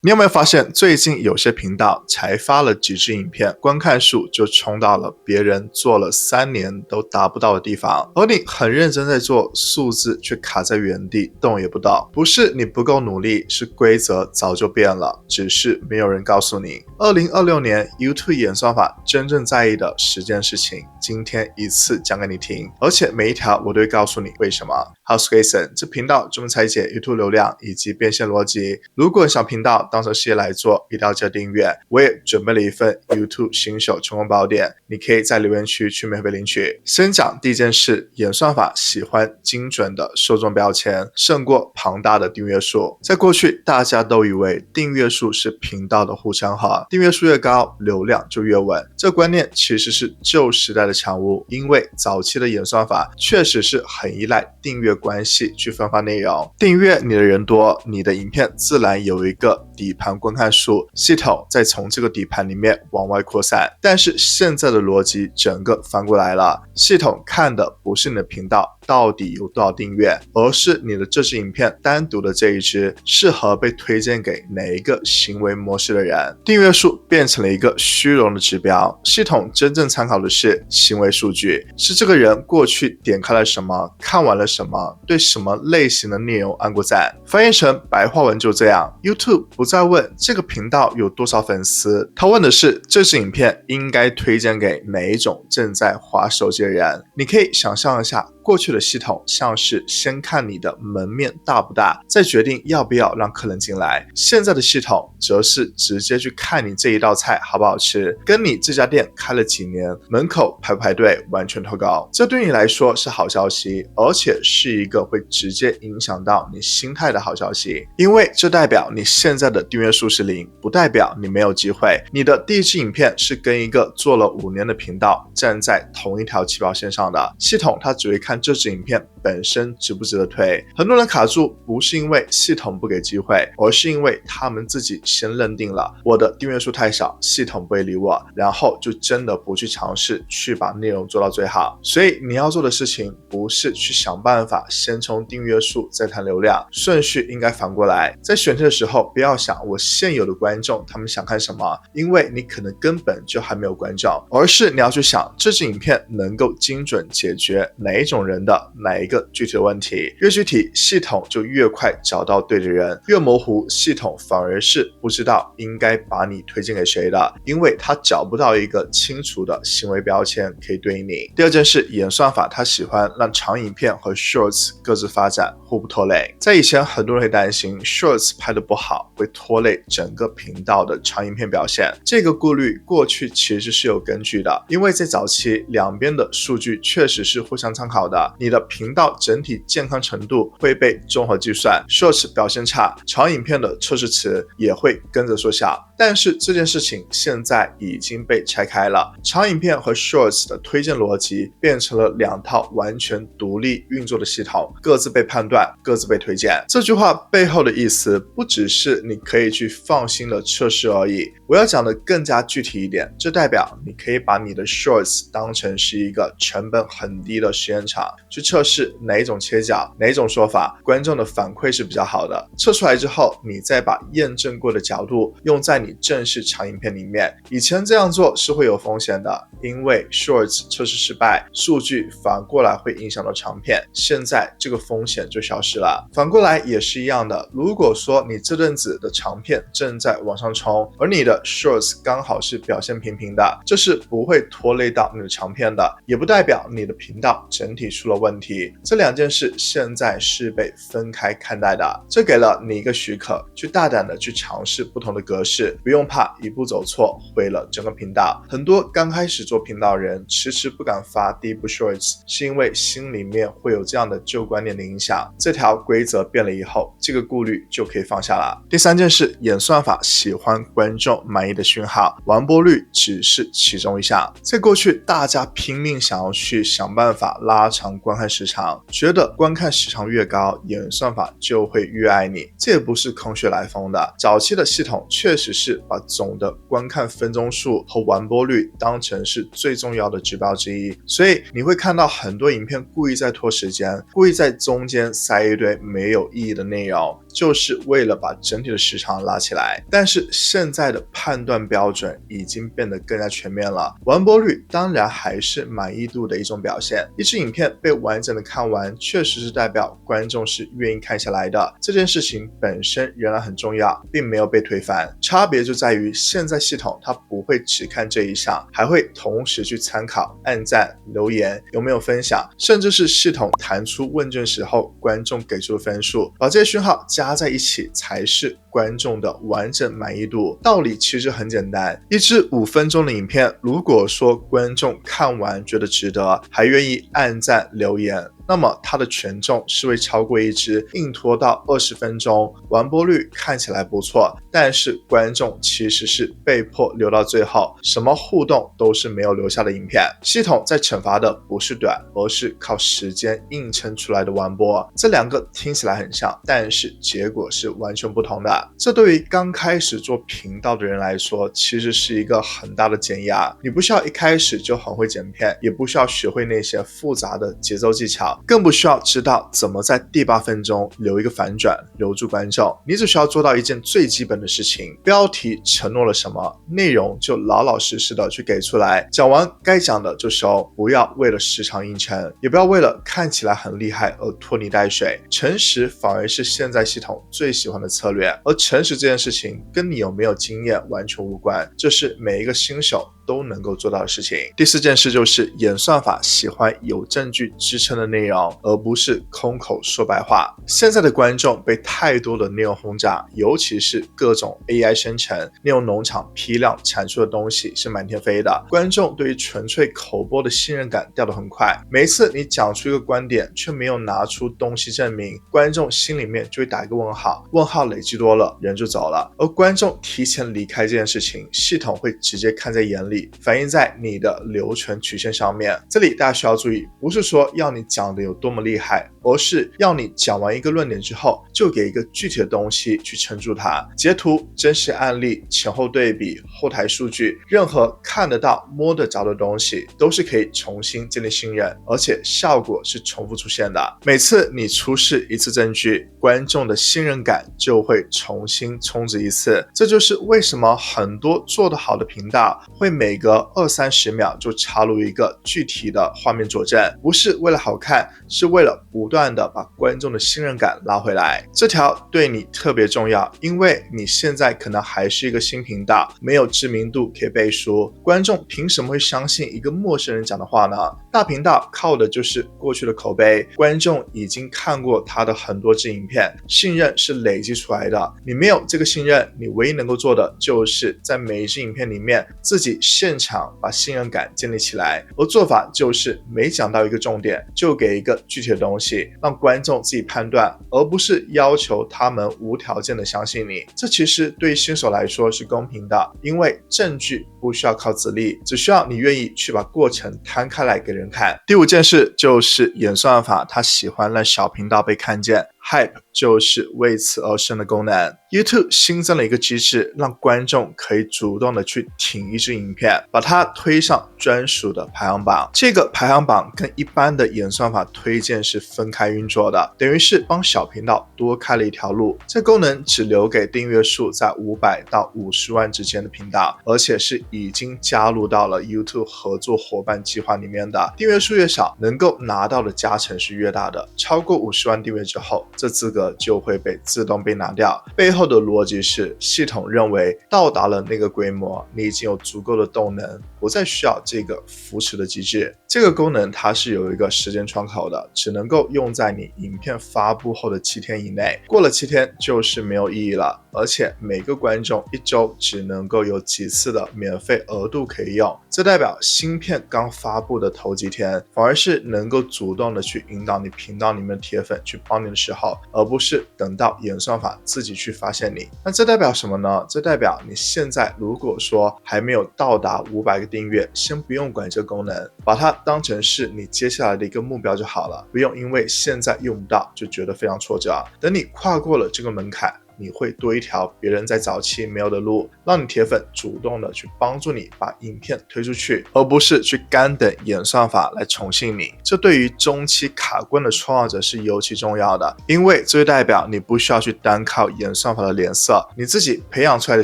你有没有发现，最近有些频道才发了几支影片，观看数就冲到了别人做了3年都达不到的地方，而你很认真在做，数字却卡在原地，动也不动。不是你不够努力，是规则早就变了，只是没有人告诉你。2026年 YouTube 演算法真正在意的10件事情，今天一次讲给你听，而且每一条我都会告诉你为什么。我是 Jason， 这频道专门拆解 YouTube 流量以及变现逻辑。如果想频道当成事业来做，一定要记得订阅。我也准备了一份 YouTube 新手成功宝典，你可以在留言区去免费领取。先讲第一件事，演算法喜欢精准的受众标签，胜过庞大的订阅数。在过去，大家都以为订阅数是频道的护城河，订阅数越高，流量就越稳。这观念其实是旧时代的产物，因为早期的演算法确实是很依赖订阅关系去分发内容。订阅你的人多，你的影片自然有一个底盘观看数，系统再从这个底盘里面往外扩散。但是现在的逻辑整个翻过来了，系统看的不是你的频道到底有多少订阅，而是你的这支影片单独的这一支适合被推荐给哪一个行为模式的人。订阅数变成了一个虚荣的指标，系统真正参考的是行为数据，是这个人过去点开了什么，看完了什么，对什么类型的内容按过赞。翻译成白话文就这样， YouTube 不再问这个频道有多少粉丝，他问的是这支影片应该推荐给哪一种正在滑手机的人。你可以想象一下，过去的系统像是先看你的门面大不大，再决定要不要让客人进来。现在的系统则是直接去看你这一道菜好不好吃，跟你这家店开了几年，门口排不排队完全脱钩。这对你来说是好消息，而且是一个会直接影响到你心态的好消息，因为这代表你现在的订阅数是0，不代表你没有机会。你的第一支影片是跟一个做了5年的频道站在同一条起跑线上的，系统它只会看这支影片本身值不值得推。很多人卡住不是因为系统不给机会，而是因为他们自己先认定了我的订阅数太少，系统不会理我，然后就真的不去尝试去把内容做到最好。所以你要做的事情不是去想办法先冲订阅数再谈流量，顺序应该反过来。在选题的时候不要想我现有的观众他们想看什么，因为你可能根本就还没有观众，而是你要去想这支影片能够精准解决哪一种人的哪一个具体的问题。越具体，系统就越快找到对的人，越模糊，系统反而是不知道应该把你推荐给谁的，因为他找不到一个清楚的行为标签可以对应你。第二件事，演算法它喜欢让长影片和 Shorts 各自发展，互不拖累。在以前很多人会担心 Shorts 拍得不好会拖累整个频道的长影片表现，这个顾虑过去其实是有根据的，因为在早期两边的数据确实是互相参考的，你的频道整体健康程度会被综合计算， Shorts 表现差，长影片的测试池也会跟着缩小。但是这件事情现在已经被拆开了，长影片和 Shorts 的推荐逻辑变成了2套完全独立运作的系统，各自被判断，各自被推荐。这句话背后的意思不只是你可以去放心的测试而已，我要讲的更加具体一点，这代表你可以把你的 Shorts 当成是一个成本很低的实验场，去测试哪一种切角，哪一种说法观众的反馈是比较好的，测出来之后你再把验证过的角度用在你正式长影片里面。以前这样做是会有风险的，因为 Shorts 测试失败，数据反过来会影响到长片，现在这个风险就消失了。反过来也是一样的，如果说你这阵子的长片正在往上冲，而你的 Shorts 刚好是表现平平的，这是不会拖累到你的长片的，也不代表你的频道整体出了问题。这2件事现在是被分开看待的，这给了你一个许可，去大胆的去尝试不同的格式，不用怕一步走错毁了整个频道。很多刚开始做频道人迟迟不敢发第一部 Shorts， 是因为心里面会有这样的旧观念的影响。这条规则变了以后，这个顾虑就可以放下了。第3件事，演算法喜欢观众满意的讯号，完播率只是其中一项。在过去大家拼命想要去想办法拉长观看时长，觉得观看时长越高，演算法就会越爱你，这也不是空穴来风的。早期的系统确实是把总的观看分钟数和完播率当成是最重要的指标之一，所以你会看到很多影片故意在拖时间，故意在中间塞一堆没有意义的内容，就是为了把整体的时长拉起来。但是现在的判断标准已经变得更加全面了，完播率当然还是满意度的一种表现。一支影片被完整的看完，确实是代表观众是愿意看下来的，这件事情本身仍然很重要，并没有被推翻。差别就在于现在系统它不会只看这一项，还会同时去参考按赞、留言、有没有分享，甚至是系统弹出问卷时候观众给出的分数，把这些讯号加在一起才是观众的完整满意度。道理其实很简单，一支5分钟的影片，如果说观众看完觉得值得，还愿意按赞留言，那么它的权重是会超过一支硬拖到20分钟，完播率看起来不错，但是观众其实是被迫留到最后，什么互动都是没有留下的影片。系统在惩罚的不是短，而是靠时间硬撑出来的完播。这两个听起来很像，但是结果是完全不同的。这对于刚开始做频道的人来说，其实是一个很大的减压。你不需要一开始就很会剪片，也不需要学会那些复杂的节奏技巧，更不需要知道怎么在第8分钟留一个反转，留住观众。你只需要做到一件最基本的事情，标题承诺了什么，内容就老老实实的去给出来，讲完该讲的就收，不要为了时长硬撑，也不要为了看起来很厉害而拖泥带水。诚实反而是现在系统最喜欢的策略，而诚实这件事情跟你有没有经验完全无关，这是每一个新手都能够做到的事情。第4件事就是演算法喜欢有证据支撑的内容，而不是空口说白话。现在的观众被太多的内容轰炸，尤其是各种 AI 生成、内容农场批量产出的东西是满天飞的，观众对于纯粹口播的信任感掉得很快。每一次你讲出一个观点，却没有拿出东西证明，观众心里面就会打一个问号，问号累积多了，人就走了。而观众提前离开这件事情，系统会直接看在眼里，反映在你的流程曲线上面。这里大家需要注意，不是说要你讲的有多么厉害，而是要你讲完一个论点之后，就给一个具体的东西去撑住它。截图、真实案例、前后对比、后台数据，任何看得到、摸得着的东西，都是可以重新建立信任，而且效果是重复出现的。每次你出示一次证据，观众的信任感就会重新充值一次。这就是为什么很多做得好的频道会每隔20-30秒就插入一个具体的画面佐证，不是为了好看，是为了不断的把观众的信任感拉回来。这条对你特别重要，因为你现在可能还是一个新频道，没有知名度可以背书，观众凭什么会相信一个陌生人讲的话呢？大频道靠的就是过去的口碑，观众已经看过他的很多支影片，信任是累积出来的。你没有这个信任，你唯一能够做的就是在每一支影片里面自己现场把信任感建立起来，而做法就是每讲到一个重点就给一个具体的东西，让观众自己判断，而不是要求他们无条件的相信你。这其实对新手来说是公平的，因为证据不需要靠自力，只需要你愿意去把过程摊开来给人看。第5件事就是演算法它喜欢让小频道被看见，Hype 就是为此而生的功能。YouTube 新增了一个机制，让观众可以主动的去挺一支影片，把它推上专属的排行榜。这个排行榜跟一般的演算法推荐是分开运作的，等于是帮小频道多开了一条路。这功能只留给订阅数在500到50万之间的频道，而且是已经加入到了 YouTube 合作伙伴计划里面的。订阅数越少，能够拿到的加成是越大的，超过50万订阅之后，这资格就会被自动被拿掉。背后的逻辑是，系统认为到达了那个规模，你已经有足够的动能，不再需要这个扶持的机制。这个功能它是有一个时间窗口的，只能够用在你影片发布后的7天以内，过了7天就是没有意义了。而且每个观众1周只能够有几次的免费额度可以用，这代表新片刚发布的头几天，反而是能够主动的去引导你频道里面的铁粉去帮你的时候，而不是等到演算法自己去发现你。那这代表什么呢？这代表你现在如果说还没有到达500个订阅，先不用管这个功能，把它当成是你接下来的一个目标就好了，不用因为现在用不到就觉得非常挫折。等你跨过了这个门槛，你会多一条别人在早期没有的路，让你铁粉主动的去帮助你把影片推出去，而不是去干等演算法来宠幸你。这对于中期卡关的创作者是尤其重要的，因为这就代表你不需要去单靠演算法的脸色，你自己培养出来的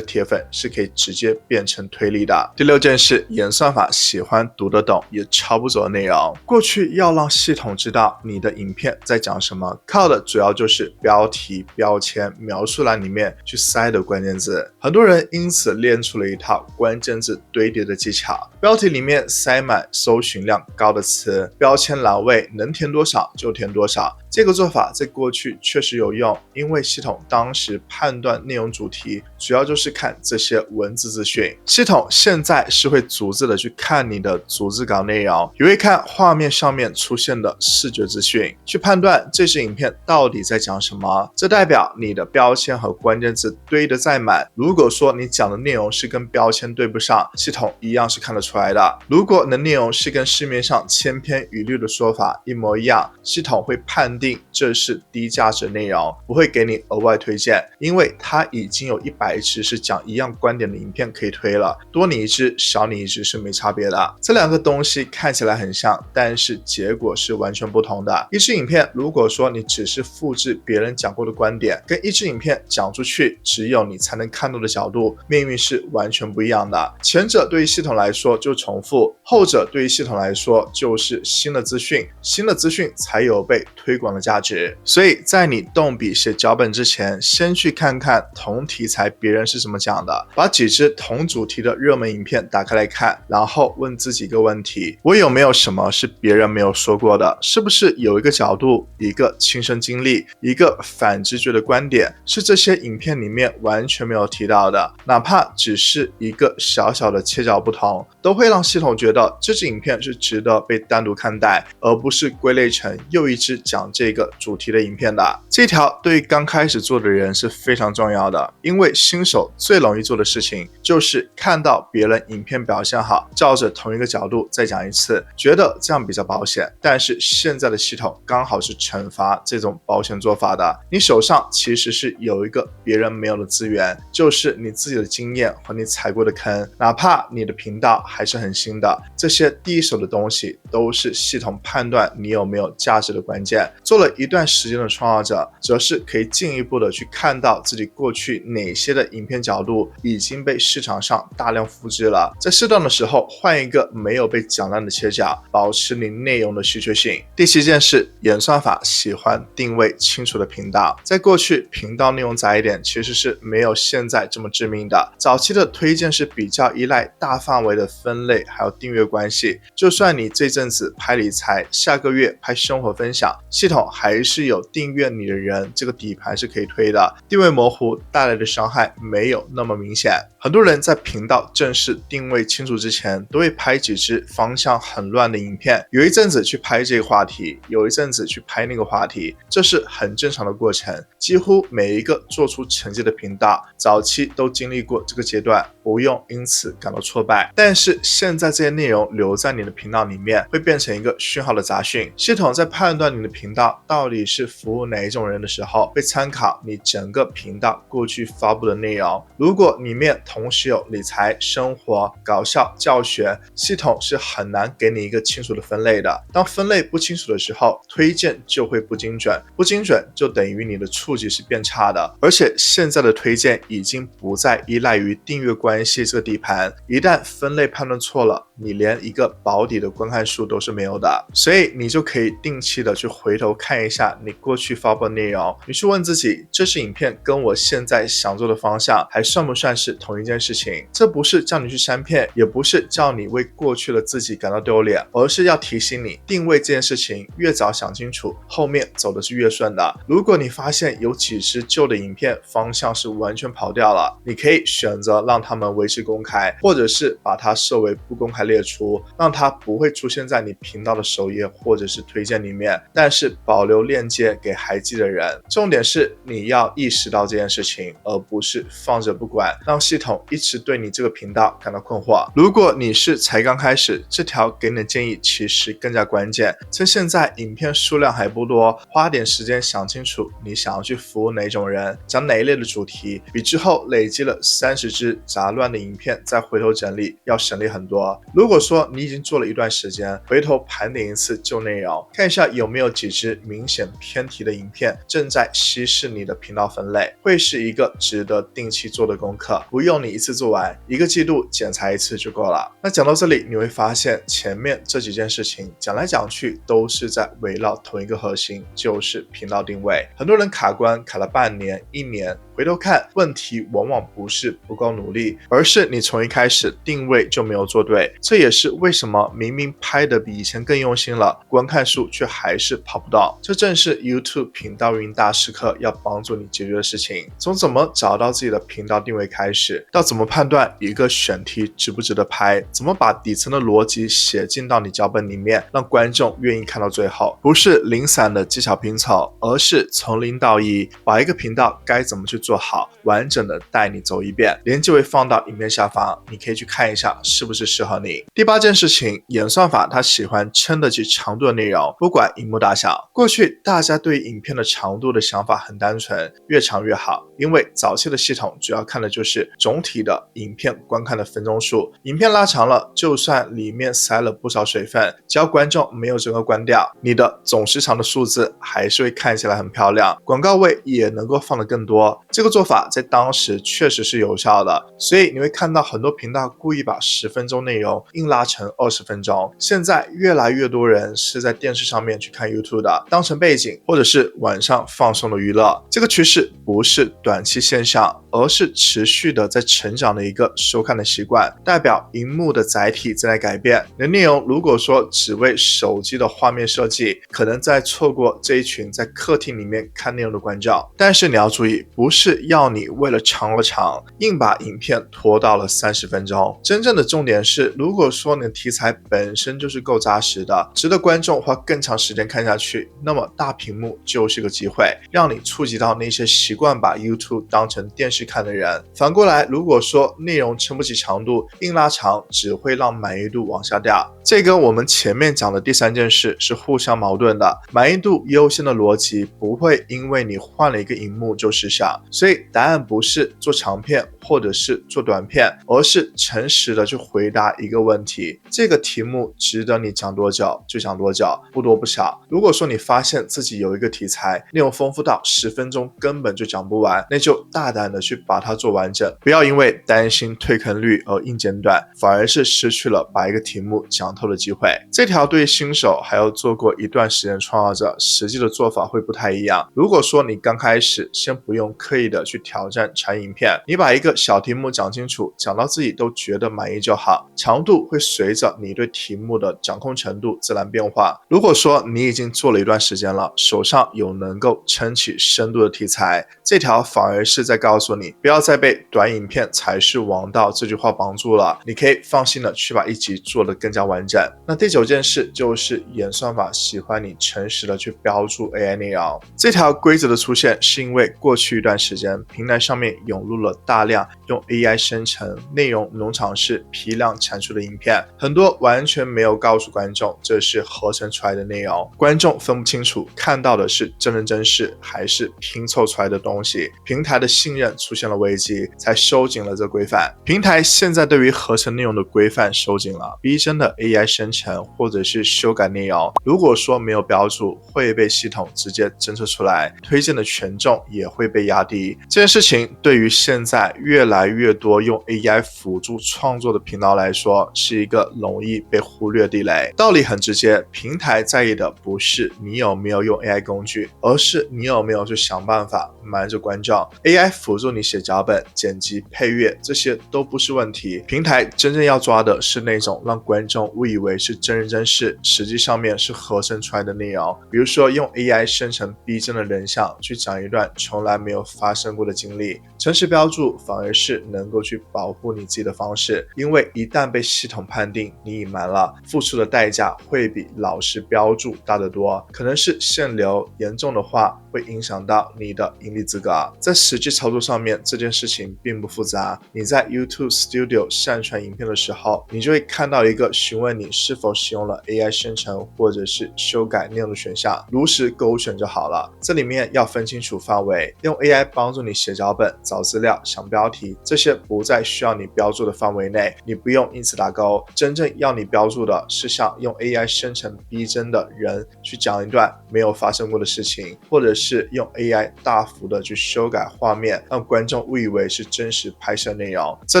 铁粉是可以直接变成推力的。第六件事，演算法喜欢读得懂也抄不走的内容。过去要让系统知道你的影片在讲什么，靠的主要就是标题、标签、描述栏里面去塞的关键字。很多人因此练出了一套关键字堆叠的技巧，标题里面塞满搜寻量高的词，标签栏位能填多少就填多少。这个做法在过去确实有用，因为系统当时判断内容主题主要就是看这些文字资讯。系统现在是会逐字的去看你的逐字稿内容，也会看画面上面出现的视觉资讯，去判断这支影片到底在讲什么。这代表你的标签和关键字堆得再满，如果说你讲的内容是跟标签对不上，系统一样是看得出来的。如果你的内容是跟市面上千篇一律的说法一模一样，系统会判定这是低价值内容，不会给你额外推荐，因为它已经有100支是讲一样观点的影片可以推了，多你一支少你一支是没差别的。这两个东西看起来很像，但是结果是完全不同的。一支影片如果说你只是复制别人讲过的观点，跟一支影片讲出去只有你才能看到的角度，命运是完全不一样的。前者对于系统来说就重复，后者对于系统来说就是新的资讯，新的资讯才有被推广的价值。所以在你动笔写脚本之前，先去看看同题材别人是怎么讲的，把几支同主题的热门影片打开来看，然后问自己一个问题：我有没有什么是别人没有说过的？是不是有一个角度、一个亲身经历、一个反直觉的观点，是这些影片里面完全没有提到的？哪怕只是一个小小的切角不同，都会让系统觉得这支影片是值得被单独看待，而不是归类成又一支讲这个主题的影片的。这条对于刚开始做的人是非常重要的，因为新手最容易做的事情就是看到别人影片表现好，照着同一个角度再讲一次，觉得这样比较保险。但是现在的系统刚好是惩罚这种保险做法的，你手上其实是有一个别人没有的资源，就是你自己的经验和你踩过的坑，哪怕你的频道还是很新的，这些第一手的东西都是系统判断你有没有价值的关键。做了一段时间的创作者，则是可以进一步的去看到自己过去哪些的影片角度已经被市场上大量复制了，在适当的时候换一个没有被讲烂的切角，保持你内容的稀缺性。第7件事，演算法喜欢定位清楚的频道。在过去，频道内容窄一点其实是没有现在这么致命的。早期的推荐是比较依赖大范围的分类还有订阅关系，就算你这阵子拍理财，下个月拍生活分享，系统还是有订阅你的人，这个底盘是可以推的，定位模糊带来的伤害没有那么明显。很多人在频道正式定位清楚之前，都会拍几支方向很乱的影片，有一阵子去拍这个话题，有一阵子去拍那个话题，这是很正常的过程。几乎每一个做出成绩的频道，早期都经历过这个阶段，不用因此感到挫败。但是现在这些内容留在你的频道里面，会变成一个讯号的杂讯。系统在判断你的频道到底是服务哪一种人的时候，会参考你整个频道过去发布的内容。如果里面同时有理财、生活、搞笑、教学，系统是很难给你一个清楚的分类的。当分类不清楚的时候，推荐就会不精准，不精准就等于你的触及是变差的。而且现在的推荐已经不再依赖于订阅关系这个底盘，一旦分类判断错了，你连一个保底的观看数都是没有的。所以你就可以定期的去回头看一下你过去发布的内容，你去问自己，这支影片跟我现在想做的方向还算不算是同一件事情？这不是叫你去删片，也不是叫你为过去的自己感到丢脸，而是要提醒你，定位这件事情越早想清楚，后面走的是越顺的。如果你发现有几支旧的影片方向是完全跑掉了，你可以选择让他们维持公开，或者是把它设为不公开列出，让它不会出现在你频道的首页或者是推荐里面，但是保留链接给还记的人。重点是你要意识到这件事情，而不是放着不管，让系统一直对你这个频道感到困惑。如果你是才刚开始，这条给你的建议其实更加关键。趁现在影片数量还不多，花点时间想清楚你想要去服务哪种人，讲哪一类的主题，比之后累积了30支杂乱的影片再回头整理要省力很多。如果说你已经做了一段时间，回头盘点一次旧内容，看一下有没有几支明显偏题的影片正在稀释你的频道分类，会是一个值得定期做的功课，不用你一次做完，1个季度检查一次就够了。那讲到这里，你会发现前面这几件事情讲来讲去都是在围绕同一个核心，就是频道定位。很多人卡关卡了半年、1年，回头看问题往往不是不够努力，而是你从一开始定位就没有做对。这也是为什么明明拍的比以前更用心了，观看数却还是跑不到。这正是 YouTube 频道运营大师课要帮助你解决的事情。从怎么找到自己的频道定位开始，到怎么判断一个选题值不值得拍，怎么把底层的逻辑写进到你脚本里面，让观众愿意看到最后。不是零散的技巧拼凑，而是从0到1，把一个频道该怎么去做好，完整的带你走一遍。链接会放到影片下方，你可以去看一下是不是适合你。第8件事情，演算法它喜欢撑得起长度的内容，不管荧幕大小。过去大家对影片的长度的想法很单纯，越长越好，因为早期的系统主要看的就是总体的影片观看的分钟数，影片拉长了，就算里面塞了不少水分，只要观众没有整个关掉，你的总时长的数字还是会看起来很漂亮，广告位也能够放得更多。这个做法在当时确实是有效的，所以你会看到很多频道故意把10分钟内容硬拉成20分钟。现在越来越多人是在电视上面去看 YouTube 的，当成背景或者是晚上放松的娱乐。这个趋势不是短期现象，而是持续的在成长的一个收看的习惯，代表荧幕的载体正在改变。你的内容如果说只为手机的画面设计，可能在错过这一群在客厅里面看内容的观众。但是你要注意，不是要你为了长而长，硬把影片拖到了30分钟。真正的重点是，如果说你的题材本身就是够扎实的，值得观众花更长时间看下去，那么大屏幕就是个机会，让你触及到那些习惯把 YouTube 当成电视看的人。反过来，如果说内容撑不起长度，硬拉长只会让满意度往下掉。这跟我们前面讲的第3件事是互相矛盾的，满意度优先的逻辑不会因为你换了一个荧幕就失效。所以答案不是做长片或者是做短片，而是诚实的去回答一个问题，这个题目值得你讲多久就讲多久，不多不少。如果说你发现自己有一个题材内容丰富到10分钟根本就讲不完，那就大胆的去把它做完整，不要因为担心退坑率而硬剪短，反而是失去了把一个题目讲透的机会。这条对新手还有做过一段时间创造者实际的做法会不太一样。如果说你刚开始，先不用刻意的去挑战长影片，你把一个小题目讲清楚，讲到自己都觉得满意就好，长度会随着你对题目的掌控程度自然变化。如果说你已经做了一段时间了，手上有能够撑起深度的题材，这条反而是在告诉你，不要再被短影片才是王道这句话绑住了，你可以放心的去把一集做得更加完整。那第9件事就是演算法喜欢你诚实的去标注 AI 内容。这条规则的出现是因为过去一段时间平台上面涌入了大量用 AI 生成内容农场式批量产出的影片，很多完全没有告诉观众这是合成出来的内容，观众分不清楚看到的是真人真事还是拼凑出来的东西，平台的信任出现了危机，才收紧了这规范。平台现在对于合成内容的规范收紧了，逼真的 AI 生成或者是修改内容，如果说没有标注，会被系统直接侦测出来，推荐的权重也会被压低。这件事情对于现在越来越多用 AI 辅助创作的频道来说，是一个容易被忽略的地雷。道理很直接，平台在意的不是你有没有用 AI 工具，而是你有没有去想办法满瞒着观众。AI 辅助你写脚本、剪辑、配乐，这些都不是问题。平台真正要抓的是那种让观众误以为是真人真事，实际上面是合成出来的内容。比如说用 AI 生成逼真的人像，去讲一段从来没有发生过的经历。诚实标注反而是能够去保护你自己的方式，因为一旦被系统判定你隐瞒了，付出的代价会比老实标注大得多，可能是限流，严重的话会影响到你的盈利资格。在实际操作上面，这件事情并不复杂。你在 YouTube Studio 上传影片的时候，你就会看到一个询问你是否使用了 AI 生成或者是修改内容的选项，如实勾选就好了。这里面要分清楚范围，用 AI 帮助你写脚本、找资料、想标题，这些不在需要你标注的范围内，你不用因此打勾。真正要你标注的是像用 AI 生成逼真的人去讲一段没有发生过的事情，或者是用 AI 大幅的去修改画面，让观众误以为是真实拍摄内容，这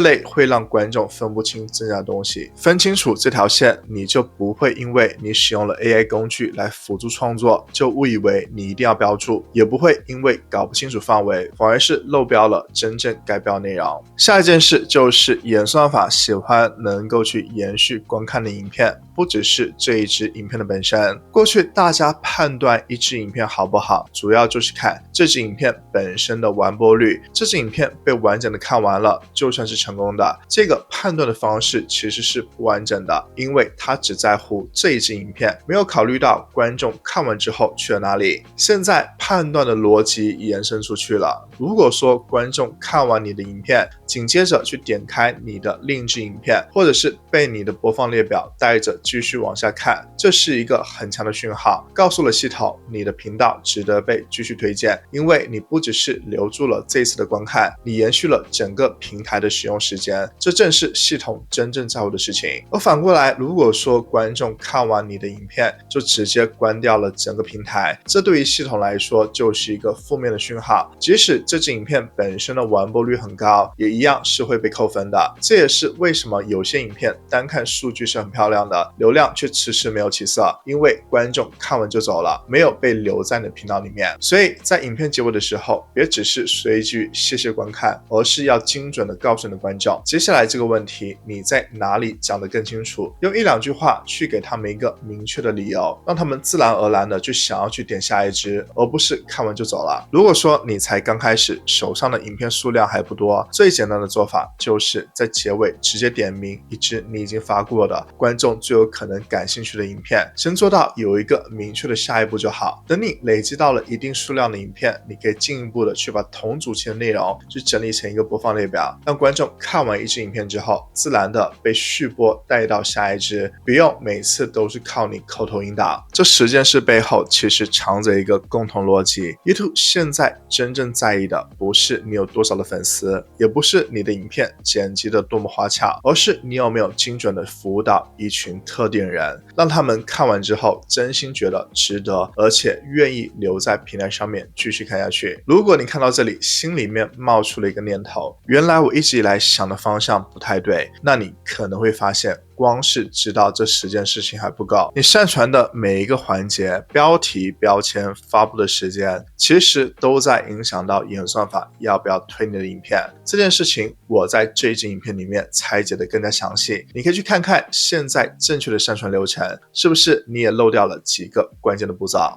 类会让观众分不清真假的东西。分清楚这条线，你就不会因为你使用了 AI 工具来辅助创作，就误以为你一定要标注，也不会因为搞不清楚范围，反而是漏标了真正该标内容。下一件事就是演算法喜欢能够去延续观看的影片，不只是这一支影片的本身。过去大家判断一支影片好不好，主要就是看这支影片本身的完播率，这支影片被完整的看完了，就算是成功的。这个判断的方式其实是不完整的，因为它只在乎这一支影片，没有考虑到观众看完之后去了哪里。现在判断的逻辑延伸出去了，如果说观众看完你的影片，紧接着去点开你的另一支影片，或者是被你的播放列表带着继续往下看，这是一个很强的讯号，告诉了系统你的频道值得被继续推荐，因为你不只是留住了这次的观看，你延续了整个平台的使用时间，这正是系统真正在乎的事情。而反过来，如果说观众看完你的影片就直接关掉了整个平台，这对于系统来说就是一个负面的讯号，即使这支影片本身的完播率很高，也一样是会被扣分的。这也是为什么有些影片单看数据是很漂亮的，流量却迟迟没有起色，因为观众看完就走了，没有被留在你的频道里面。所以在影片结尾的时候，别只是说一句谢谢观看，而是要精准的告诉你的观众，接下来这个问题你在哪里讲得更清楚，用一两句话去给他们一个明确的理由，让他们自然而然的就想要去点下一支，而不是看完就走了。如果说你才刚开始，手上的影片数量还不多，最简单的做法就是在结尾直接点名一支你已经发过的观众最有可能感兴趣的影片，先做到有一个明确的下一步就好。等你累积到了一定数量的影片，你可以进一步的去把同主题的内容去整理成一个播放列表，让观众看完一支影片之后，自然的被续播带到下一支，不用每次都是靠你口头引导。这10件事背后其实藏着一个共同逻辑， YouTube 现在真正在意的不是你有多少的粉丝，也不是你的影片剪辑的多么花俏，而是你有没有精准的服务到一群特定人，让他们看完之后真心觉得值得，而且愿意留在平台上面继续看下去。如果你看到这里心里面冒出了一个念头，原来我一直以来想的方向不太对，那你可能会发现光是知道这10件事情还不够，你上传的每一个环节、标题、标签、发布的时间，其实都在影响到演算法要不要推你的影片。这件事情我在这一支影片里面拆解的更加详细，你可以去看看现在正确的上传流程，是不是你也漏掉了几个关键的步骤。